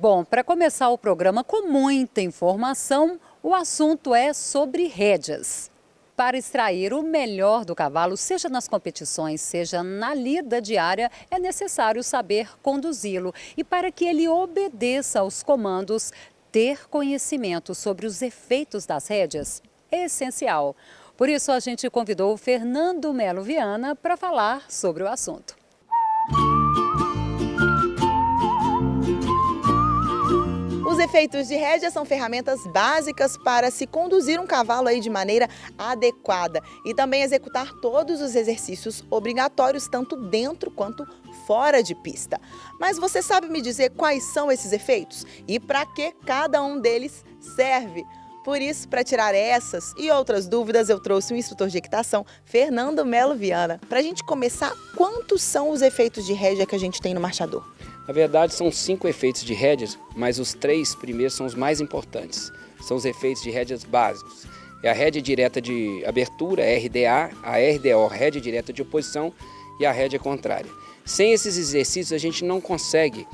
Bom, para começar o programa com muita informação, o assunto é sobre rédeas. Para extrair o melhor do cavalo, seja nas competições, seja na lida diária, é necessário saber conduzi-lo. E para que ele obedeça aos comandos, ter conhecimento sobre os efeitos das rédeas é essencial. Por isso, a gente convidou o Fernando Melo Viana para falar sobre o assunto. Os efeitos de rédea são ferramentas básicas para se conduzir um cavalo aí de maneira adequada e também executar todos os exercícios obrigatórios, tanto dentro quanto fora de pista. Mas você sabe me dizer quais são esses efeitos e para que cada um deles serve? Por isso, para tirar essas e outras dúvidas, eu trouxe o instrutor de equitação, Fernando Melo Viana. Para a gente começar, quantos são os efeitos de rédea que a gente tem no marchador? Na verdade, são 5 efeitos de rédeas, mas os 3 primeiros são os mais importantes. São os efeitos de rédeas básicos. É a rédea direta de abertura, RDA, a RDO, rédea direta de oposição, e a rédea contrária. Sem esses exercícios, a gente não consegue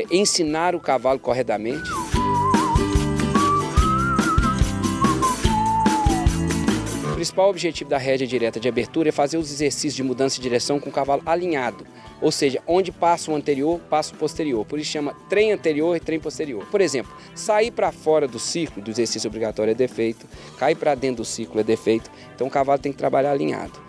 ensinar o cavalo corretamente. O principal objetivo da rédea direta de abertura é fazer os exercícios de mudança de direção com o cavalo alinhado, ou seja, onde passa o anterior, passa o posterior. Por isso chama trem anterior e trem posterior. Por exemplo, sair para fora do círculo do exercício obrigatório é defeito, cair para dentro do círculo é defeito, então o cavalo tem que trabalhar alinhado.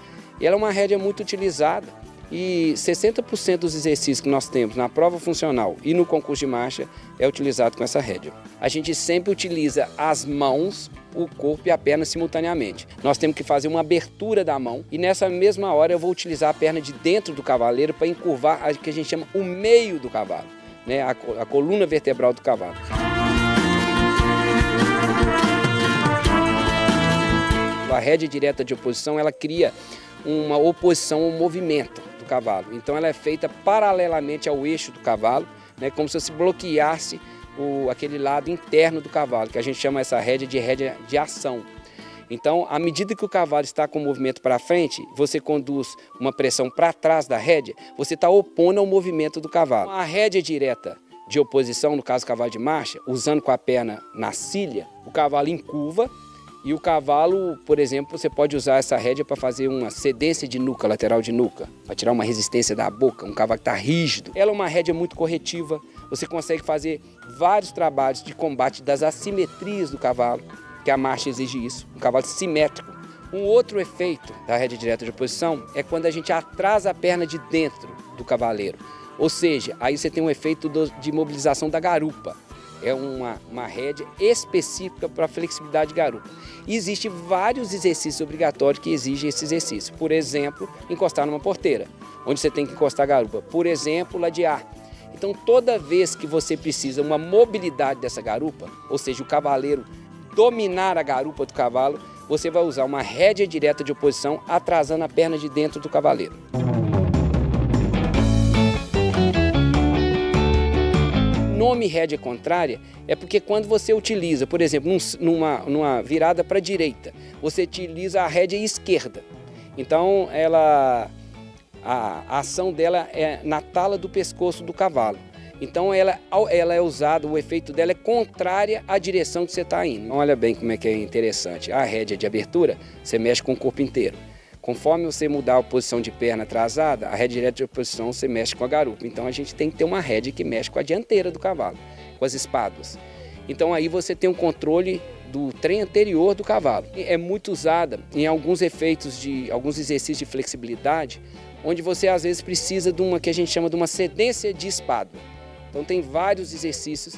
E ela é uma rédea muito utilizada e 60% dos exercícios que nós temos na prova funcional e no concurso de marcha é utilizado com essa rédea. A gente sempre utiliza as mãos, o corpo e a perna simultaneamente. Nós temos que fazer uma abertura da mão e nessa mesma hora eu vou utilizar a perna de dentro do cavaleiro para encurvar o que a gente chama o meio do cavalo, né? A coluna vertebral do cavalo. A rédea direta de oposição, ela cria uma oposição ao movimento do cavalo. Então ela é feita paralelamente ao eixo do cavalo, né? Como se bloqueasse aquele lado interno do cavalo, que a gente chama essa rédea de ação. Então, à medida que o cavalo está com o movimento para frente, você conduz uma pressão para trás da rédea, você está opondo ao movimento do cavalo. A rédea direta de oposição, no caso do cavalo de marcha, usando com a perna na cilha, o cavalo encurva e o cavalo, por exemplo, você pode usar essa rédea para fazer uma cedência de nuca, lateral de nuca, para tirar uma resistência da boca, um cavalo que está rígido. Ela é uma rédea muito corretiva, você consegue fazer vários trabalhos de combate das assimetrias do cavalo, que a marcha exige isso, um cavalo simétrico. Um outro efeito da rédea direta de oposição é quando a gente atrasa a perna de dentro do cavaleiro, ou seja, aí você tem um efeito de mobilização da garupa. É uma rédea específica para a flexibilidade de garupa. E existem vários exercícios obrigatórios que exigem esse exercício. Por exemplo, encostar numa porteira, onde você tem que encostar a garupa. Por exemplo, ladear. Então, toda vez que você precisa uma mobilidade dessa garupa, ou seja, o cavaleiro dominar a garupa do cavalo, você vai usar uma rédea direta de oposição atrasando a perna de dentro do cavaleiro. O nome rédea contrária é porque quando você utiliza, por exemplo, numa virada para a direita, você utiliza a rédea esquerda. Então, a ação dela é na tala do pescoço do cavalo. Então, ela é usada, o efeito dela é contrária à direção que você está indo. Olha bem como é que é interessante. A rédea de abertura, você mexe com o corpo inteiro. Conforme você mudar a posição de perna atrasada, a rédea direta de oposição você mexe com a garupa. Então a gente tem que ter uma rédea que mexe com a dianteira do cavalo, com as espáduas. Então aí você tem um controle do trem anterior do cavalo. É muito usada em alguns efeitos alguns exercícios de flexibilidade, onde você às vezes precisa de uma que a gente chama de uma cedência de espádua. Então tem vários exercícios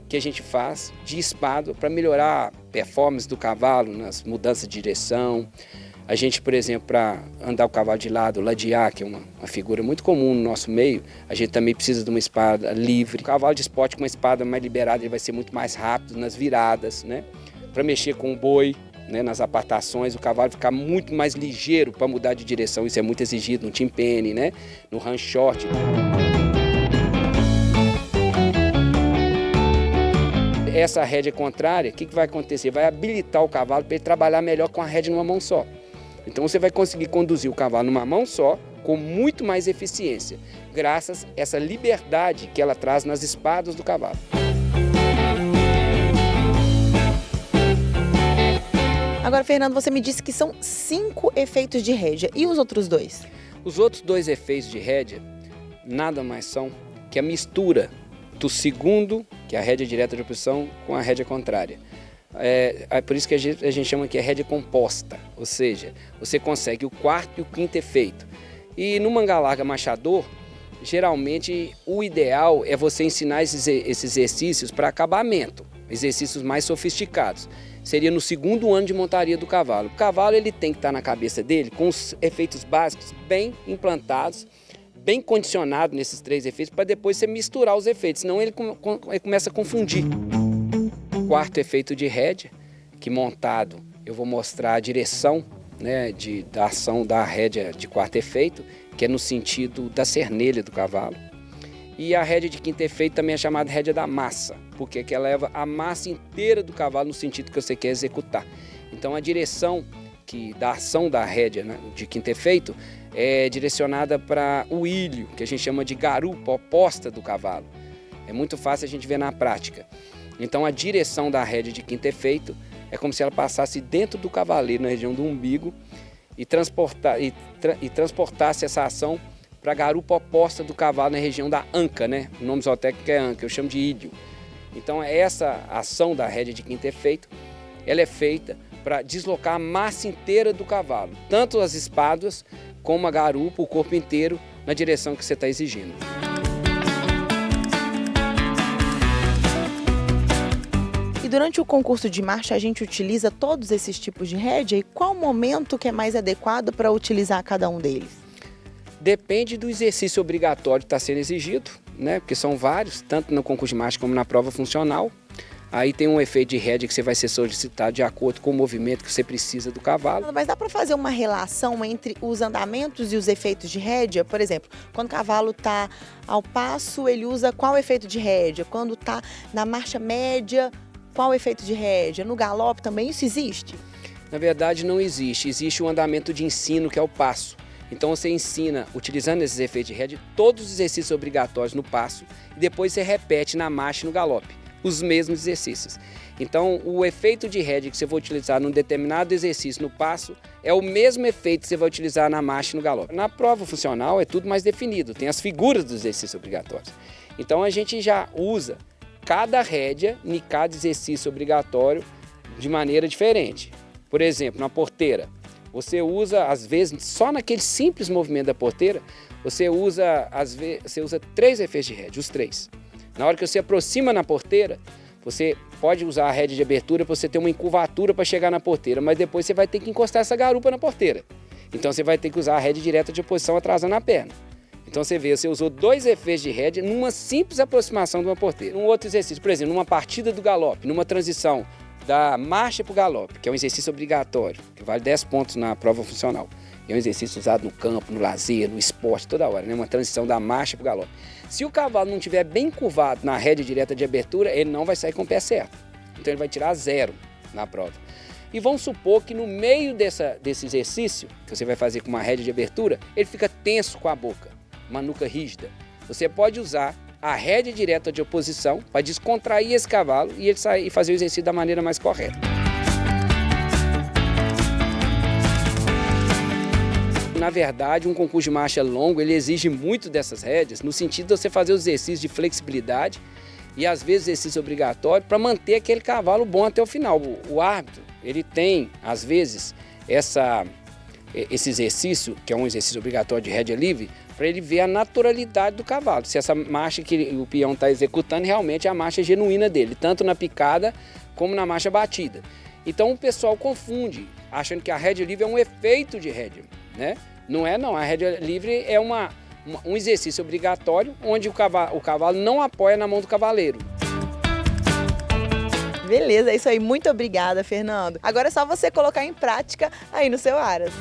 que a gente faz de espádua para melhorar a performance do cavalo nas mudanças de direção. A gente, por exemplo, para andar o cavalo de lado, ladear, que é uma figura muito comum no nosso meio, a gente também precisa de uma espada livre. O cavalo de esporte com uma espada mais liberada, ele vai ser muito mais rápido nas viradas, né? Para mexer com o boi, né? Nas apartações, o cavalo ficar muito mais ligeiro para mudar de direção. Isso é muito exigido no timpene, né? No run short. Essa rédea contrária, o que vai acontecer? Vai habilitar o cavalo para ele trabalhar melhor com a rédea numa mão só. Então você vai conseguir conduzir o cavalo numa mão só, com muito mais eficiência, graças a essa liberdade que ela traz nas espadas do cavalo. Agora, Fernando, você me disse que são 5 efeitos de rédea. E os outros 2? Os outros 2 efeitos de rédea nada mais são que a mistura do segundo, que é a rédea direta de oposição, com a rédea contrária. É por isso que a gente chama que é rédea composta, ou seja, você consegue o 4º e o 5º efeito. E no manga larga machador, geralmente o ideal é você ensinar esses exercícios para acabamento, exercícios mais sofisticados. Seria no 2º ano de montaria do cavalo. O cavalo ele tem que estar na cabeça dele com os efeitos básicos bem implantados, bem condicionado nesses 3 efeitos, para depois você misturar os efeitos, senão ele começa a confundir. O 4º efeito de rédea, que montado eu vou mostrar a direção, né, da ação da rédea de 4º efeito, que é no sentido da cernelha do cavalo. E a rédea de 5º efeito também é chamada rédea da massa, porque ela leva a massa inteira do cavalo no sentido que você quer executar. Então a direção da ação da rédea, né, de 5º efeito é direcionada para o ilho, que a gente chama de garupa oposta do cavalo. É muito fácil a gente ver na prática. Então a direção da rédea de 5º efeito é como se ela passasse dentro do cavaleiro, na região do umbigo, e transportasse essa ação para a garupa oposta do cavalo na região da anca, né? O nome zootécnico é anca, eu chamo de ilho. Então essa ação da rédea de 5º efeito, ela é feita para deslocar a massa inteira do cavalo, tanto as espadas como a garupa, o corpo inteiro, na direção que você está exigindo. E durante o concurso de marcha a gente utiliza todos esses tipos de rédea, e qual momento que é mais adequado para utilizar cada um deles? Depende do exercício obrigatório que está sendo exigido, né? Porque são vários, tanto no concurso de marcha como na prova funcional. Aí tem um efeito de rédea que você vai ser solicitado de acordo com o movimento que você precisa do cavalo. Mas dá para fazer uma relação entre os andamentos e os efeitos de rédea? Por exemplo, quando o cavalo está ao passo, ele usa qual efeito de rédea? Quando está na marcha média, qual efeito de rédea? No galope também isso existe? Na verdade não existe. Existe o andamento de ensino, que é o passo. Então você ensina, utilizando esses efeitos de rédea, todos os exercícios obrigatórios no passo e depois você repete na marcha e no galope, os mesmos exercícios. Então o efeito de rédea que você vai utilizar num determinado exercício no passo é o mesmo efeito que você vai utilizar na marcha e no galope. Na prova funcional é tudo mais definido, tem as figuras dos exercícios obrigatórios. Então a gente já usa cada rédea em cada exercício obrigatório de maneira diferente. Por exemplo, na porteira, você usa, às vezes, só naquele simples movimento da porteira, você usa 3 efeitos de rédea, os 3. Na hora que você aproxima na porteira, você pode usar a rédea de abertura para você ter uma encurvatura para chegar na porteira, mas depois você vai ter que encostar essa garupa na porteira. Então você vai ter que usar a rédea direta de oposição atrasando a perna. Então você vê, você usou 2 efeitos de rédea numa simples aproximação de uma porteira. Um outro exercício, por exemplo, numa partida do galope, numa transição da marcha para o galope, que é um exercício obrigatório, que vale 10 pontos na prova funcional. É um exercício usado no campo, no lazer, no esporte, toda hora, né? Uma transição da marcha para o galope. Se o cavalo não estiver bem curvado na rédea direta de abertura, ele não vai sair com o pé certo. Então ele vai tirar 0 na prova. E vamos supor que no meio desse exercício, que você vai fazer com uma rédea de abertura, ele fica tenso com a boca, uma nuca rígida. Você pode usar a rédea direta de oposição para descontrair esse cavalo e ele sair e fazer o exercício da maneira mais correta. Na verdade, um concurso de marcha longo, ele exige muito dessas rédeas, no sentido de você fazer os exercícios de flexibilidade e às vezes exercício obrigatório para manter aquele cavalo bom até o final. O árbitro, ele tem, às vezes, esse exercício, que é um exercício obrigatório de rédea livre, para ele ver a naturalidade do cavalo, se essa marcha que o peão está executando realmente é a marcha genuína dele, tanto na picada como na marcha batida. Então o pessoal confunde, achando que a rédea livre é um efeito de rédea, né? Não é não, a rédea livre é um exercício obrigatório onde o cavalo não apoia na mão do cavaleiro. Beleza, é isso aí. Muito obrigada, Fernando. Agora é só você colocar em prática aí no seu Aras.